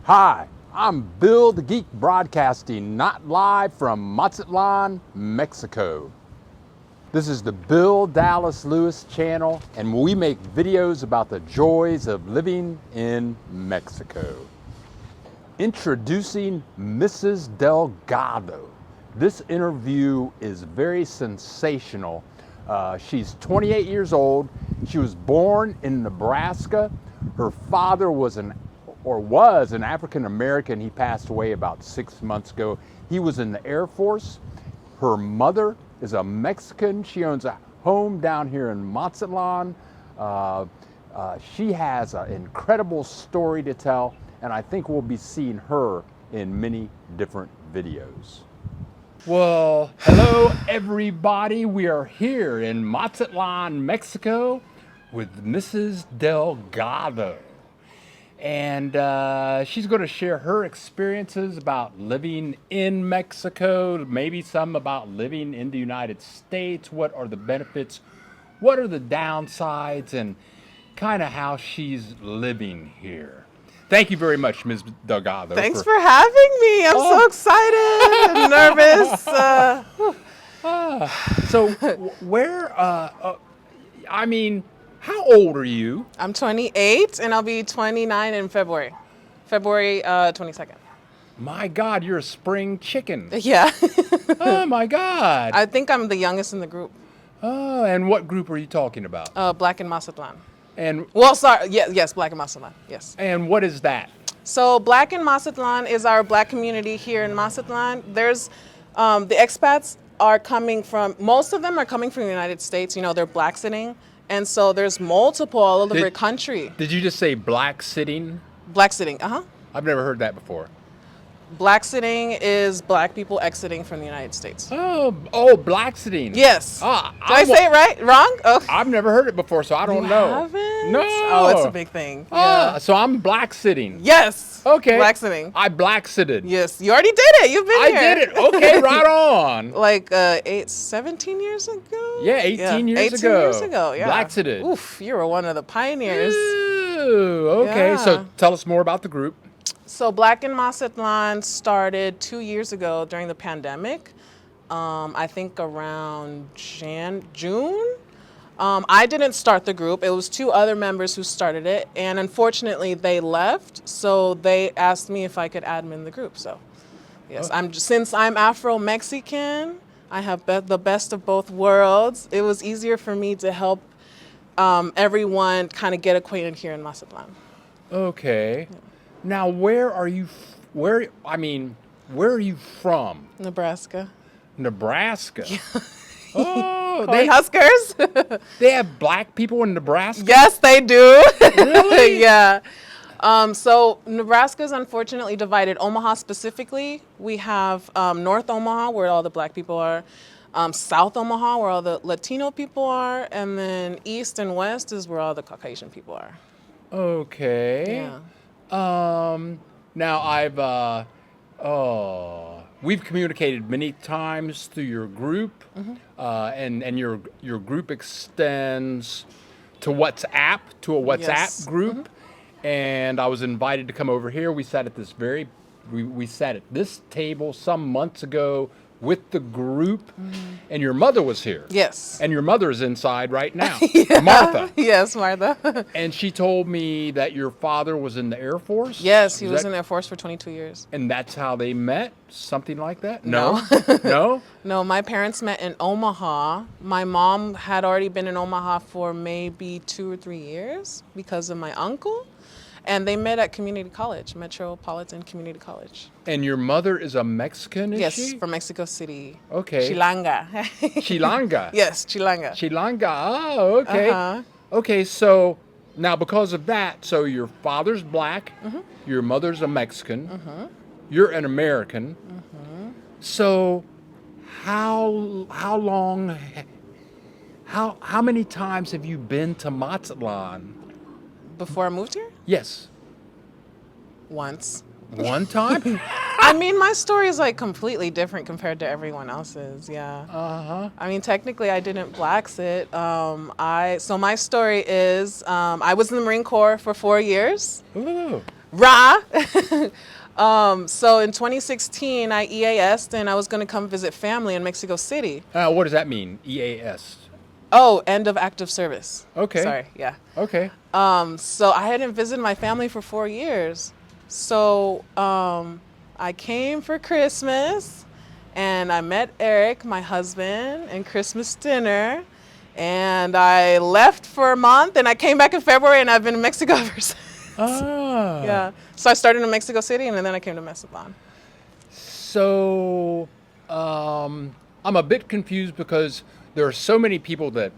Hi, I'm Bill the Geek broadcasting not live from Mazatlan, Mexico. This is the Bill Dallas Lewis channel, and we make videos about the joys of living in Mexico. Introducing Mrs. Delgado. This interview is very sensational. She's 28 years old. She was born in Nebraska. Her father was an African American. He passed away about 6 months ago. He was in the Air Force. Her mother is a Mexican. She owns a home down here in Mazatlan. She has an incredible story to tell, and I think we'll be seeing her in many different videos. Well, hello everybody. We are here in Mazatlan, Mexico with Mrs. Delgado. And she's going to share her experiences about living in Mexico, maybe some about living in the United States. What are the benefits? What are the downsides? And kind of how she's living here. Thank you very much, Ms. Delgado. Thanks for having me. I'm so excited and nervous. So where, how old are you? I'm 28 and I'll be 29 in February 22nd. My God, you're a spring chicken. Yeah. Oh my God. I think I'm the youngest in the group. Oh, and what group are you talking about? Black in Mazatlan. And yes, Black in Mazatlan, yes. And what is that? So Black in Mazatlan is our Black community here in Mazatlan. There's the expats are coming from, most of them are coming from the United States. You know, they're black sitting. And so there's multiple all over the country. Did you just say black sitting? Black sitting, I've never heard that before. Black sitting is black people exiting from the United States. Oh, black sitting. Yes. Did I say it right? Wrong? Oh. I've never heard it before, so I don't know. Haven't? No. Oh, it's a big thing. Yeah. So I'm black sitting. Yes. Okay. Black sitting. I black sitted. Yes. You already did it. You've been here. I did it. Okay, right on. Like 17 years ago? Yeah, 18 years 18 ago. years ago, yeah. Black sitted. Oof, you were one of the pioneers. Ooh, okay. Yeah. So tell us more about the group. So Black in Mazatlan started 2 years ago during the pandemic. I think around June. I didn't start the group. It was 2 other members who started it, and unfortunately they left. So they asked me if I could admin the group. So, yes, since I'm Afro-Mexican, I have the best of both worlds. It was easier for me to help everyone kind of get acquainted here in Mazatlan. Okay. Yeah. Now, where are you from? Nebraska. Nebraska. Yeah. Oh, Huskers. They have black people in Nebraska? Yes, they do. Really? Yeah. So Nebraska is unfortunately divided. Omaha specifically, we have North Omaha, where all the black people are, South Omaha, where all the Latino people are, and then East and West is where all the Caucasian people are. Okay. Yeah. Now we've communicated many times through your group, and your group extends to WhatsApp, to a WhatsApp group, and I was invited to come over here. We sat at we sat at this table some months ago with the group, and your mother was here. Yes. And your mother is inside right now, Yeah. Martha. Yes, Martha. And she told me that your father was in the Air Force? Yes, he was in the Air Force for 22 years. And that's how they met? Something like that? No. No? No, my parents met in Omaha. My mom had already been in Omaha for maybe 2 or 3 years because of my uncle. And they met at community college, Metropolitan Community College. And your mother is a Mexican, is she? Yes, from Mexico City. Okay. Chilanga. Chilanga? Yes, Chilanga. Chilanga, oh, okay. Okay, so now because of that, so your father's black, your mother's a Mexican, you're an American. So how many times have you been to Mazatlan? Before I moved here? Yes. Once. One time? I mean, my story is like completely different compared to everyone else's. Yeah. I mean, technically, I didn't black sit. So my story is, I was in the Marine Corps for 4 years. Ooh. Ra. So in 2016, I EAS'd and I was going to come visit family in Mexico City. What does that mean? EAS. Oh, end of active service. Okay. Sorry, yeah. Okay. So I hadn't visited my family for 4 years. So I came for Christmas and I met Eric, my husband, in Christmas dinner. And I left for a month and I came back in February and I've been in Mexico ever since. Ah. Yeah. So I started in Mexico City and then I came to Mazatlan. So I'm a bit confused because there are so many people that,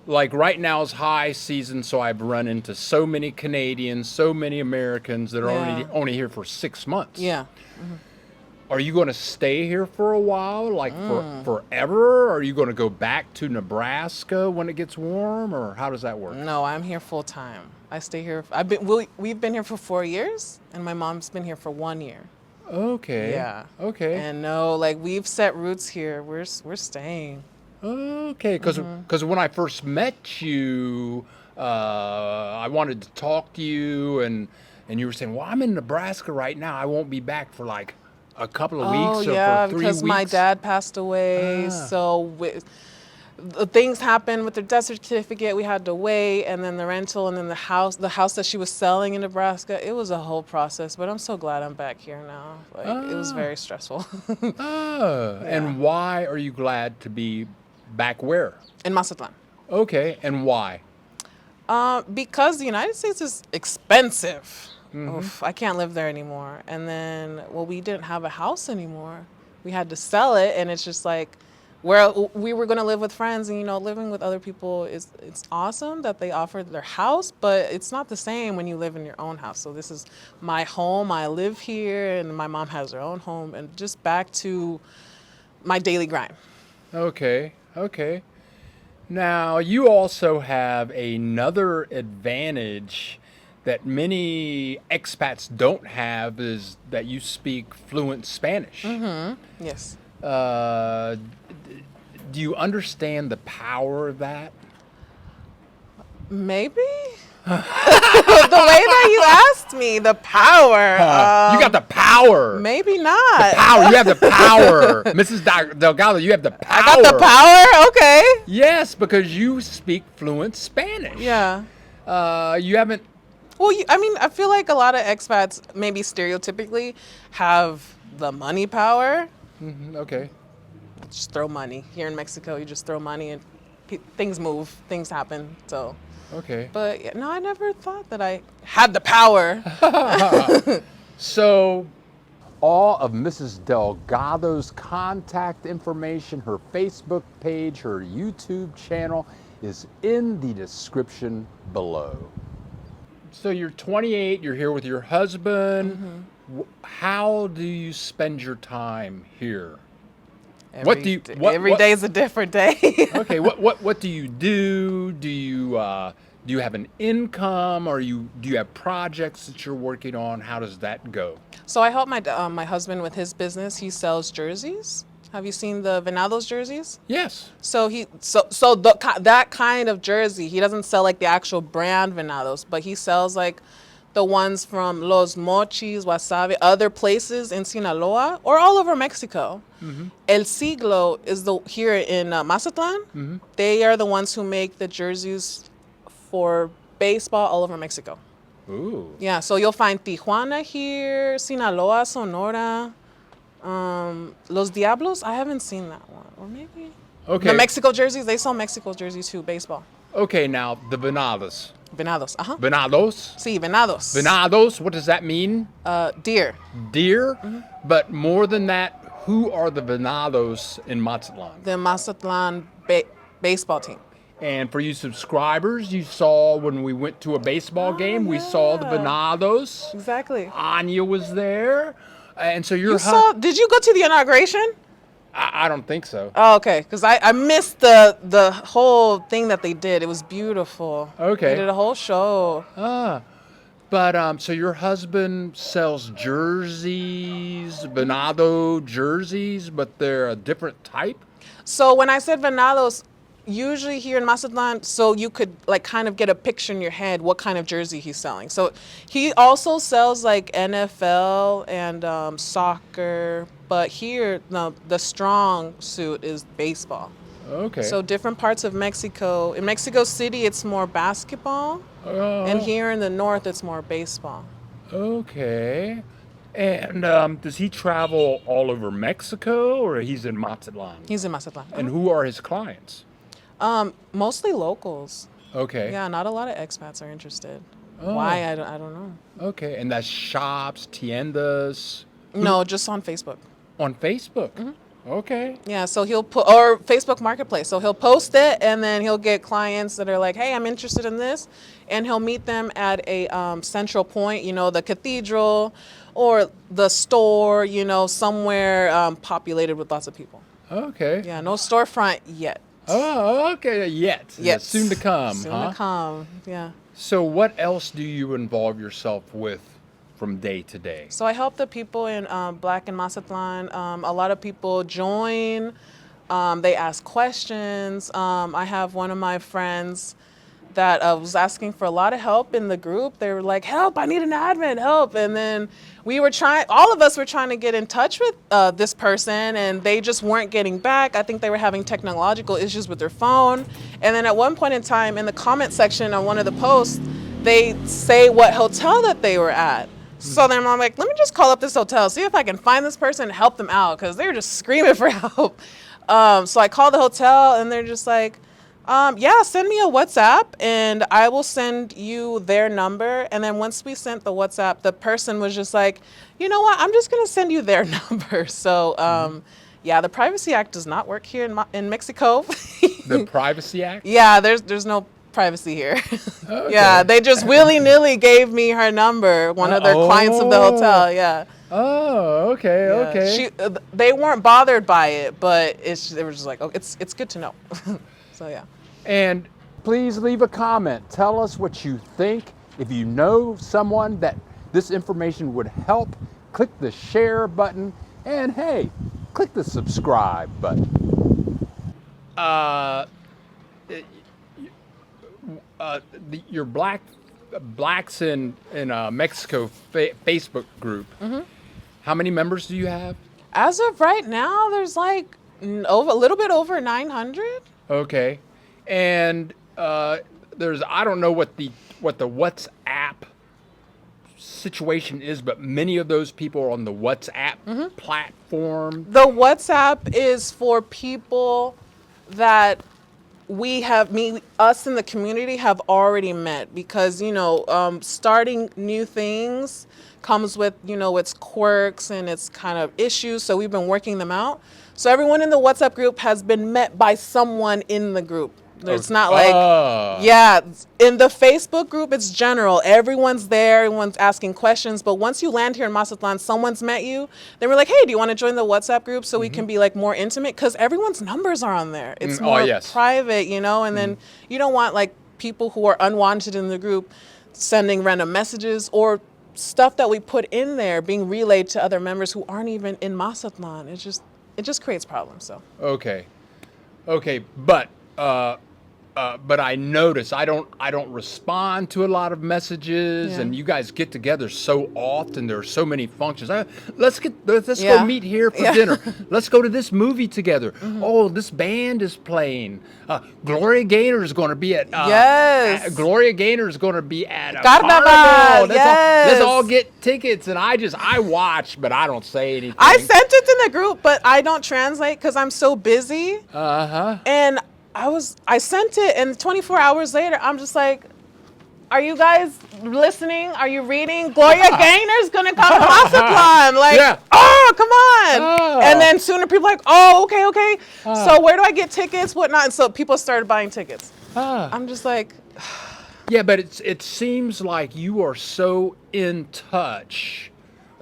like right now is high season, so I've run into so many Canadians, so many Americans that are only here for 6 months. Yeah. Are you going to stay here for a while, like for forever? Or are you going to go back to Nebraska when it gets warm, or how does that work? No, I'm here full time. I stay here. We've been here for 4 years, and my mom's been here for 1 year. Okay. Yeah. Okay. And no, like we've set roots here. We're staying. Okay, because when I first met you, I wanted to talk to you, and you were saying, "Well, I'm in Nebraska right now. I won't be back for like a couple of weeks or for 3 because weeks." my dad passed away. So the things happened with the death certificate. We had to wait, and then the rental, and then the house that she was selling in Nebraska. It was a whole process, but I'm so glad I'm back here now. Like it was very stressful. And why are you glad to be back where? In Mazatlan. Okay, and why? Because the United States is expensive. Oof, I can't live there anymore. And then, well, we didn't have a house anymore. We had to sell it, and it's just like, where we were going to live with friends, and living with other people it's awesome that they offer their house, but it's not the same when you live in your own house. So this is my home. I live here, and my mom has her own home, and just back to my daily grind. Okay. Now, you also have another advantage that many expats don't have, is that you speak fluent Spanish. Yes. Do you understand the power of that? Maybe. The way that you asked me, the power. You got the power. Maybe not. The power. You have the power. Mrs. Delgado, you have the power. I got the power? Okay. Yes, because you speak fluent Spanish. Yeah. You haven't... Well, I feel like a lot of expats, maybe stereotypically, have the money power. Okay. Just throw money. Here in Mexico, you just throw money and things move, things happen. So. Okay. But no, I never thought that I had the power. So, all of Mrs. Delgado's contact information, her Facebook page, her YouTube channel is in the description below. So you're 28, you're here with your husband. How do you spend your time here? Every day is a different day. Okay, what do you do? Do you have an income, or do you have projects that you're working on? How does that go? So I help my husband with his business. He sells jerseys. Have you seen the Venados jerseys? Yes. So that kind of jersey, he doesn't sell like the actual brand Venados, but he sells like the ones from Los Mochis, Wasabi, other places in Sinaloa or all over Mexico. El Siglo is here in Mazatlan. They are the ones who make the jerseys for baseball all over Mexico. Ooh. Yeah, so you'll find Tijuana here, Sinaloa, Sonora. Los Diablos, I haven't seen that one. Or maybe. Okay. The Mexico jerseys, they sell Mexico jerseys too, baseball. Okay, now the Venados. Venados, Venados? Sí, venados. Venados, what does that mean? Deer. Deer? But more than that, who are the Venados in Mazatlan? The Mazatlan baseball team. And for you subscribers, you saw when we went to a baseball game, we saw the Venados. Exactly. Anya was there. And so did you go to the inauguration? I don't think so. Oh, okay. Because I missed the whole thing that they did. It was beautiful. Okay. They did a whole show. But so your husband sells jerseys, Venado jerseys, but they're a different type? So when I said Venados, usually here in Mazatlan, so you could like kind of get a picture in your head what kind of jersey he's selling. So he also sells like NFL and soccer, but here the strong suit is baseball. Okay. So different parts of Mexico. In Mexico City, it's more basketball, and here in the north, it's more baseball. Okay. And does he travel all over Mexico, or he's in Mazatlan? He's in Mazatlan. And who are his clients? Mostly locals. Okay. Yeah, not a lot of expats are interested. Why? I don't know. Okay. And that's shops, tiendas? No, just on Facebook. On Facebook? Okay. Yeah, so he'll put, or Facebook Marketplace. So he'll post it, and then he'll get clients that are like, hey, I'm interested in this. And he'll meet them at a central point, you know, the cathedral or the store, you know, somewhere populated with lots of people. Okay. Yeah, no storefront yet. Oh, okay. Yet. Yet. Soon to come, Soon huh? to come, yeah. So what else do you involve yourself with from day to day? So I help the people in Black and Mazatlan. A lot of people join. They ask questions. I have one of my friends that was asking for a lot of help in the group. They were like, help, I need an admin, help. And then all of us were trying to get in touch with this person, and they just weren't getting back. I think they were having technological issues with their phone. And then at one point in time, in the comment section on one of the posts, they say what hotel that they were at. So then I'm like, let me just call up this hotel, see if I can find this person and help them out, because they were just screaming for help. So I called the hotel, and they're just like, yeah, send me a WhatsApp, and I will send you their number. And then once we sent the WhatsApp, the person was just like, you know what, I'm just going to send you their number. So, yeah, the Privacy Act does not work here in Mexico. The Privacy Act? Yeah, there's no privacy here. Okay. Yeah, they just willy-nilly gave me her number, one of their clients of the hotel, yeah. Oh, okay, Yeah. okay. They weren't bothered by it, but they were just like, oh, it's good to know. So, yeah. And please leave a comment. Tell us what you think. If you know someone that this information would help, click the share button. And hey, click the subscribe button. Your blacks in Mexico Facebook group. How many members do you have? As of right now, there's like a little bit over 900. Okay, and there's, I don't know what the WhatsApp situation is, but many of those people are on the WhatsApp platform. The WhatsApp is for people that us in the community have already met, because, you know, starting new things comes with, you know, its quirks and its kind of issues. So we've been working them out. So everyone in the WhatsApp group has been met by someone in the group. It's not like, yeah, in the Facebook group, it's general. Everyone's there, everyone's asking questions. But once you land here in Mazatlan, someone's met you. Then we're like, hey, do you want to join the WhatsApp group so we can be like more intimate? Because everyone's numbers are on there. It's more private, you know, and then you don't want like people who are unwanted in the group sending random messages or stuff that we put in there being relayed to other members who aren't even in Mazatlan. It just creates problems. So Okay, but I notice I don't respond to a lot of messages, and you guys get together so often. There are so many functions. Let's go meet here for dinner. Let's go to this movie together. Oh, this band is playing. Gloria Gaynor is going to be at Gloria Gaynor is going to be at a carnival. Let's all get tickets, and I watch, but I don't say anything. I sent it to the group, but I don't translate because I'm so busy. And I sent it, and 24 hours later, I'm just like, are you guys listening? Are you reading? Gloria Gaynor's gonna come to Mazatlan. Like, oh, come on. And then sooner people are like, oh, okay. So where do I get tickets? Whatnot? And so people started buying tickets. I'm just like, yeah, but it seems like you are so in touch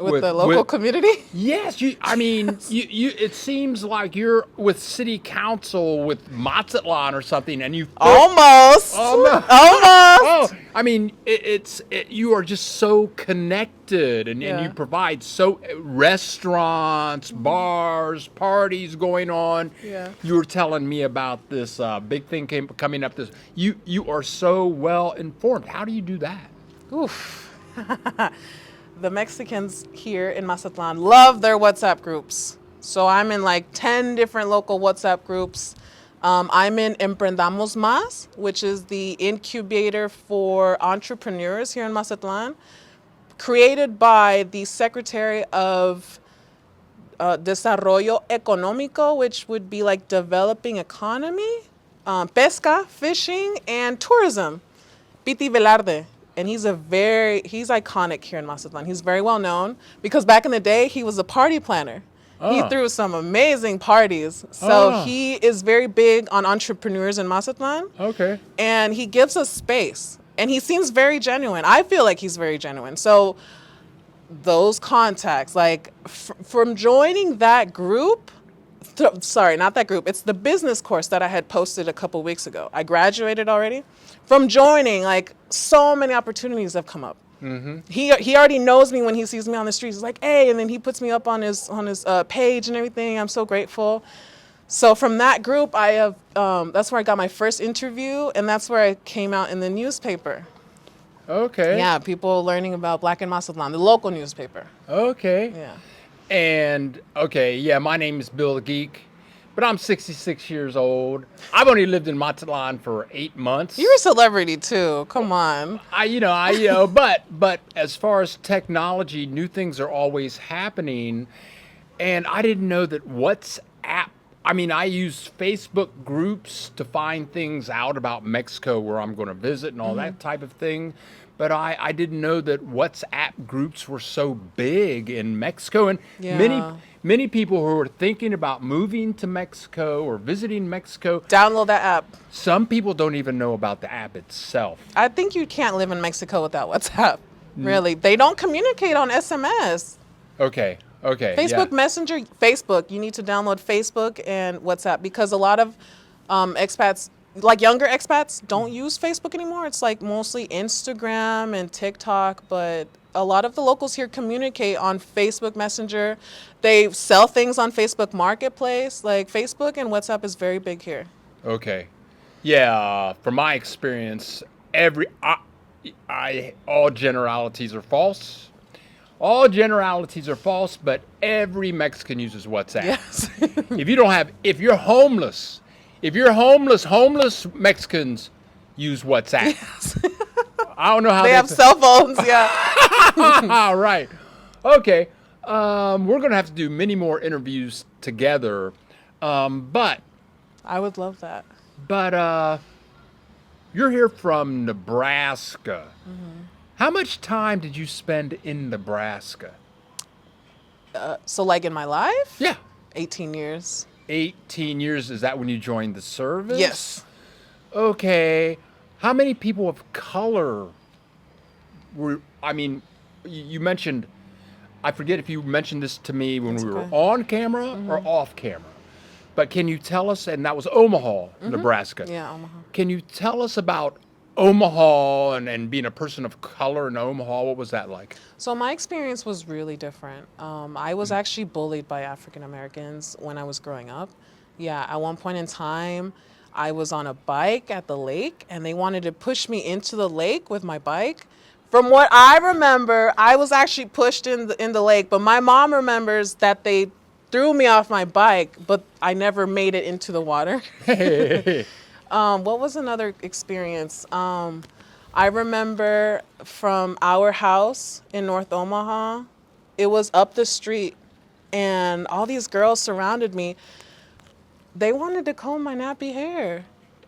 With the local community? Yes, I mean, you. It seems like you're with city council with Mazatlan or something, and you Almost. Almost. Oh, I mean, you are just so connected, and you provide restaurants, bars, parties going on. Yeah. You were telling me about this big thing coming up. You are so well informed. How do you do that? Oof. The Mexicans here in Mazatlan love their WhatsApp groups. So I'm in like 10 different local WhatsApp groups. I'm in Emprendamos Más, which is the incubator for entrepreneurs here in Mazatlan, created by the Secretary of Desarrollo Económico, which would be like developing economy, pesca, fishing, and tourism, Piti Velarde. And he's iconic here in Mazatlan. He's very well known because back in the day, he was a party planner. He threw some amazing parties. So he is very big on entrepreneurs in Mazatlan. Okay. And he gives us space. And he seems very genuine. I feel like he's very genuine. So those contacts, like from joining that group, sorry, not that group. It's the business course that I had posted a couple weeks ago. I graduated already. From joining, like so many opportunities have come up. Mm-hmm. He already knows me when he sees me on the streets. He's like, hey, and then he puts me up on his page and everything. I'm so grateful. So from that group, I have that's where I got my first interview, and that's where I came out in the newspaper. Okay. Yeah, people learning about Black in Mazatlan, the local newspaper. Okay. Yeah. And my name is Bill the Geek, but I'm 66 years old. I've only lived in Mazatlan for 8 months. You're a celebrity too. Come on. But as far as technology, new things are always happening, and I didn't know that WhatsApp. I mean, I use Facebook groups to find things out about Mexico where I'm going to visit and all that type of thing. But I didn't know that WhatsApp groups were so big in Mexico. And many people who are thinking about moving to Mexico or visiting Mexico. Download that app. Some people don't even know about the app itself. I think you can't live in Mexico without WhatsApp. Really. They don't communicate on SMS. Okay. Facebook Messenger, Facebook. You need to download Facebook and WhatsApp because a lot of expats, like younger expats, don't use Facebook anymore. It's like mostly Instagram and TikTok, but a lot of the locals here communicate on Facebook Messenger. They sell things on Facebook Marketplace. Like Facebook and WhatsApp is very big here. Okay. Yeah, from my experience, all generalities are false. All generalities are false, but every Mexican uses WhatsApp. Yes. if you're homeless Mexicans use WhatsApp. Yes. I don't know how they have cell phones, yeah. Right. Okay. We're going to have to do many more interviews together. But I would love that. But you're here from Nebraska. Mm-hmm. How much time did you spend in Nebraska? So like in my life? Yeah. 18 years. 18 years, is that when you joined the service? Yes. Okay. How many people of color you mentioned, I forget if you mentioned this to me when we were on camera or off camera, but can you tell us, and that was Omaha, Nebraska. Yeah, Omaha. Can you tell us about Omaha and being a person of color in Omaha? What was that like? So my experience was really different. I was actually bullied by African Americans when I was growing up. Yeah, at one point in time, I was on a bike at the lake and they wanted to push me into the lake with my bike. From what I remember, I was actually pushed in the lake, but my mom remembers that they threw me off my bike, but I never made it into the water. What was another experience? I remember from our house in North Omaha, it was up the street and all these girls surrounded me. They wanted to comb my nappy hair.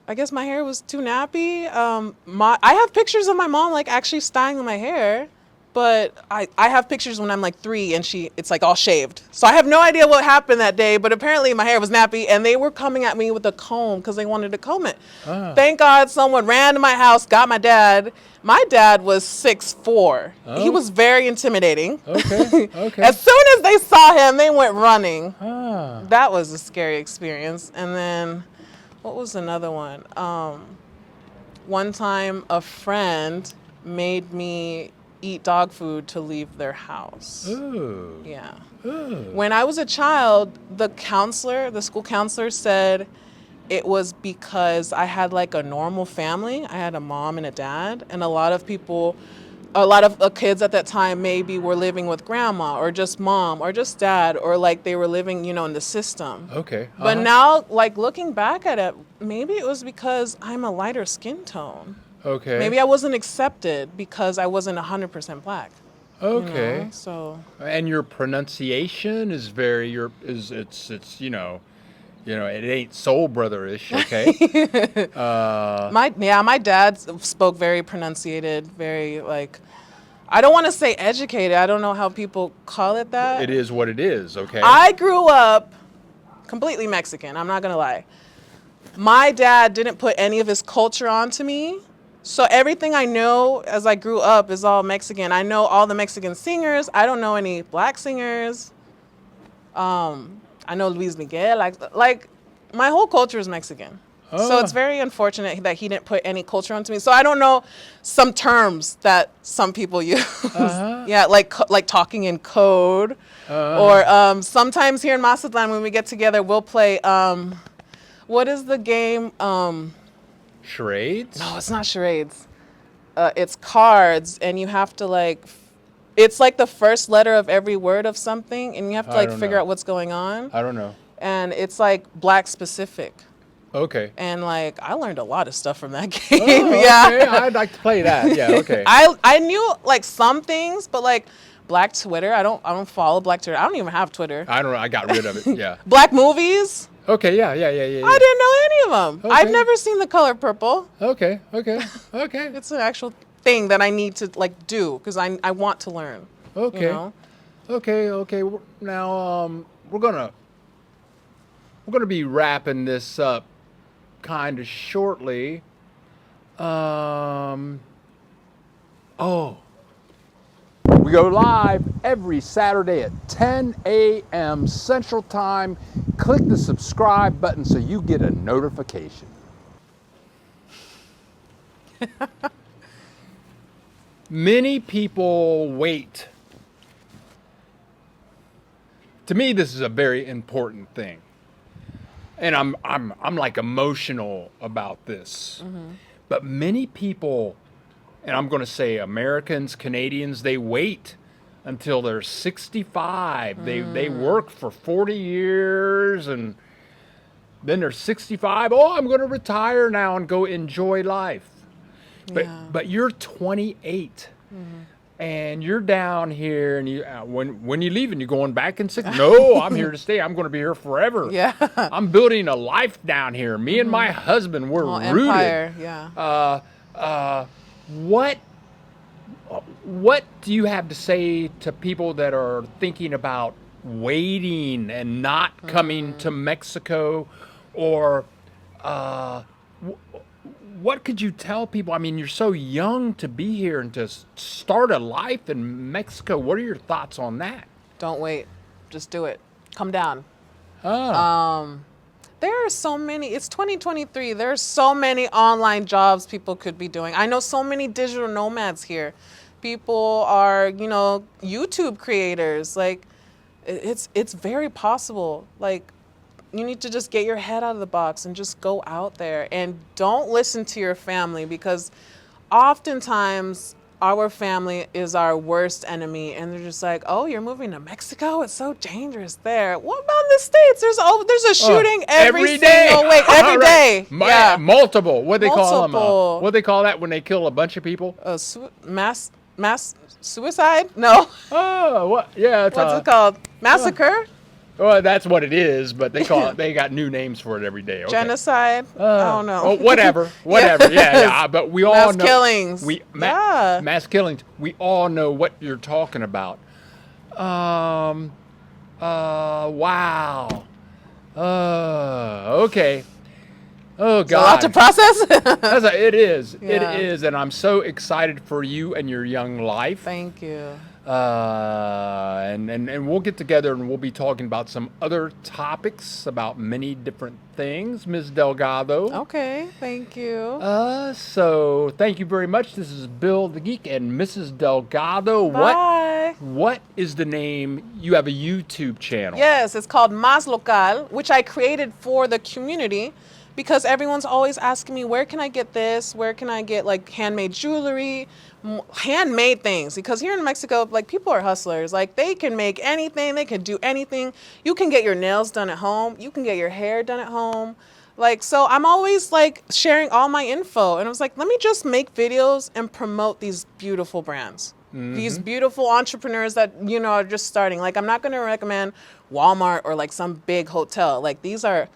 I guess my hair was too nappy. I have pictures of my mom like actually styling my hair. But I have pictures when I'm like 3 and it's like all shaved. So I have no idea what happened that day, but apparently my hair was nappy and they were coming at me with a comb because they wanted to comb it. Thank God someone ran to my house, got my dad. My dad was 6'4". He was very intimidating. Okay. As soon as they saw him, they went running. That was a scary experience. And then, what was another one? One time a friend made me eat dog food to leave their house. Ooh. Yeah. Ooh. When I was a child, the school counselor said it was because I had like a normal family. I had a mom and a dad, and a lot of kids at that time maybe were living with grandma or just mom or just dad, or like they were living, in the system. Okay. But now, like looking back at it, maybe it was because I'm a lighter skin tone. Okay. Maybe I wasn't accepted because I wasn't 100% black. Okay. So. And your pronunciation is it ain't soul brother-ish, okay? My dad spoke very pronunciated, very like, I don't want to say educated. I don't know how people call it that. It is what it is, okay? I grew up completely Mexican. I'm not going to lie. My dad didn't put any of his culture onto me. So everything I know as I grew up is all Mexican. I know all the Mexican singers. I don't know any black singers. I know Luis Miguel. Like my whole culture is Mexican. So it's very unfortunate that he didn't put any culture onto me. So I don't know some terms that some people use. Yeah, like talking in code. Or sometimes here in Mazatlan when we get together, we'll play, what is the game? Charades? No, it's not charades. It's cards, and you have to it's like the first letter of every word of something, and you have to figure out what's going on. I don't know. And it's like black specific. Okay. And I learned a lot of stuff from that game. Oh, Yeah. okay. I'd like to play that. Yeah, okay. I knew some things, but Black Twitter, I don't follow Black Twitter. I don't even have Twitter. I don't know. I got rid of it. Yeah. Black movies. Okay. Yeah. I didn't know any of them. Okay. I've never seen The Color Purple. Okay. It's an actual thing that I need to do because I want to learn. Okay. Okay. Now we're gonna be wrapping this up kind of shortly. We go live every Saturday at 10 a.m. Central Time. Click the subscribe button so you get a notification. Many people wait. To me, this is a very important thing. And I'm like emotional about this. But many people, and I'm going to say Americans, Canadians, they wait until they're 65. They work for 40 years and then they're 65. Oh, I'm going to retire now and go enjoy life. But you're 28. And you're down here, and you when you leave, and you're going back in 6. No, I'm here to stay. I'm going to be here forever. Yeah. I'm building a life down here. Me and my husband, we're rooted. Empire. Yeah. What do you have to say to people that are thinking about waiting and not coming to Mexico, or what could you tell people? I mean, you're so young to be here and to start a life in Mexico. What are your thoughts on that? Don't wait. Just do it. Come down. There are so many. It's 2023. There are so many online jobs people could be doing. I know so many digital nomads here. People are, YouTube creators. It's very possible. You need to just get your head out of the box and just go out there, and don't listen to your family, because oftentimes our family is our worst enemy, and they're just like, oh, you're moving to Mexico? It's so dangerous there. What about in the States? There's a shooting every single week, every day. Yeah. Multiple. What they call them? What they call that when they kill a bunch of people? Mass suicide? No. Oh, what? Yeah. What's it called? Massacre? Well, that's what it is, but they call it. They got new names for it every day. Okay. Genocide? I don't know. Oh, whatever. Yeah. But we all Mass know killings. mass killings. We all know what you're talking about. Wow. Okay. Oh God. A lot to process. It is. Yeah. It is, and I'm so excited for you and your young life. Thank you. And we'll get together and we'll be talking about some other topics about many different things, Ms. Delgado. Okay, thank you. So thank you very much. This is Bill the Geek and Mrs. Delgado. Bye. What is the name? You have a YouTube channel. Yes, it's called Más Local, which I created for the community because everyone's always asking me, where can I get this? Where can I get like handmade jewelry, handmade things? Because here in Mexico, like people are hustlers. Like they can make anything, they can do anything. You can get your nails done at home. You can get your hair done at home. Like, so I'm always like sharing all my info. And I was like, let me just make videos and promote these beautiful brands. Mm-hmm. These beautiful entrepreneurs that, you know, are just starting. Like, I'm not going to recommend Walmart or like some big hotel. Like these are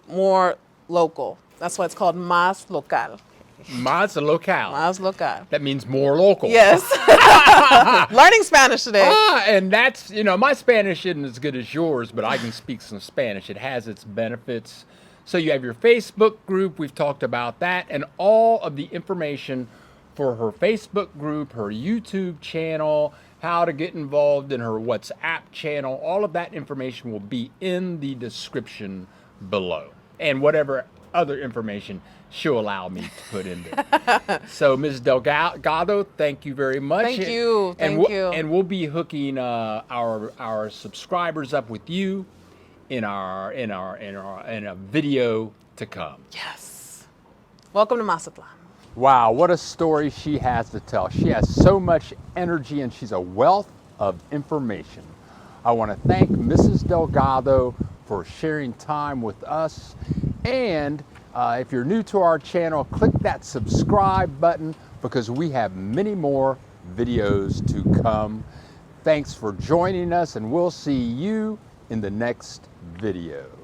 more local. That's why it's called Más Local. Más Local. Más Local. That means more local. Yes. Learning Spanish today. And that's, you know, my Spanish isn't as good as yours, but I can speak some Spanish. It has its benefits. So you have your Facebook group. We've talked about that. And all of the information for her Facebook group, her YouTube channel, how to get involved in her WhatsApp channel, all of that information will be in the description below. And whatever other information she'll allow me to put in there. So, Ms. Delgado, thank you very much. Thank you. And we'll be hooking our subscribers up with you in a video to come. Yes. Welcome to Mazatlan. Wow, what a story she has to tell. She has so much energy and she's a wealth of information. I want to thank Mrs. Delgado for sharing time with us. And if you're new to our channel, click that subscribe button because we have many more videos to come. Thanks for joining us and we'll see you in the next video.